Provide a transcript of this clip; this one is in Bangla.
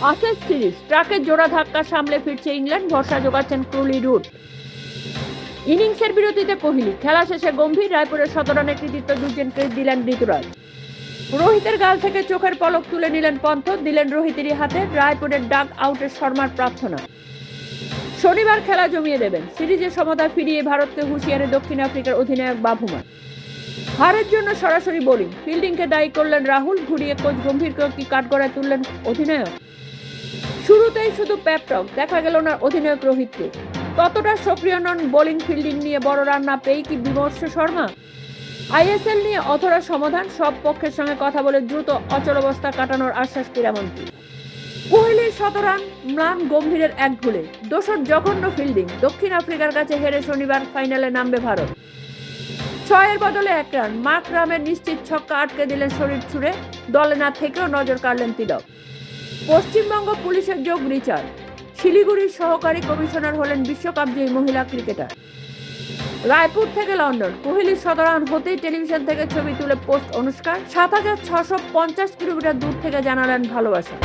অ্যাশেজ সিরিজ ট্রাকের জোড়া ধাক্কা সামলে ফিরছে ইংল্যান্ড, ভরসা জোগাচ্ছেন ক্রুলি রুট। ইনিংসের বিরতিতে কোহলি, খেলা শেষে গম্ভীর, রায়পুরের শতরানের কৃতিত্ব দুজনকে দিলেন ঋতুরাজ। রোহিতের গাল থেকে চোখের পলক তুলে নিলেন পন্থ, দিলেন রোহিতেরই হাতে রায়পুরের ডাগ আউটের শর্মার প্রার্থনা। শনিবার খেলা জমিয়ে দেবেন। সিরিজের সমতা ফিরিয়ে ভারতকে হুঁশিয়ারি দক্ষিণ আফ্রিকার অধিনায়ক বাভুমার। হারের জন্য সরাসরি বোলিং, ফিল্ডিংকে দায়ী করলেন রাহুল, ঘুরিয়ে কোচ গম্ভীরকেও কি কাঠগড়ায় তুললেন অধিনায়ক। শুরুতেই শুধু প্যাপটক, দেখা গেল না অধিনায়ক রোহিতকে। ততটা সক্রিয় নন বোলিং, ফিল্ডিং নিয়ে বড় রান না পেয়েই কি বিমর্ষ শর্মা। আইএসএল নিয়ে অথরা সমাধান, সব পক্ষের সঙ্গে কথা বলে দ্রুত অচলাবস্থা কাটানোর আশ্বাস ক্রীড়ামন্ত্রী। কোহলির শতরান, ম্লান গম্ভীরের এক ভুলে, দোসর জঘন্য ফিল্ডিং, দক্ষিণ আফ্রিকার কাছে হেরে শনিবার ফাইনালে নামবে ভারত। 6-এর বদলে 1 রান, মার্ক রামের নিশ্চিত ছক্কা আটকে দিলেন শরীর ছুঁড়ে, দলে না থেকেও নজর কাড়লেন তিলক। পশ্চিমবঙ্গ পুলিশের যোগ রিচার্ড, শিলিগুড়ির সহকারী কমিশনার হলেন বিশ্বকাপ জয়ী মহিলা ক্রিকেটার। রায়পুর থেকে লন্ডন, কোহলির শতরান হতেই টেলিভিশন থেকে ছবি তুলে পোস্ট অনুষ্কার, 7,650 কিলোমিটার দূর থেকে জানালেন ভালোবাসা।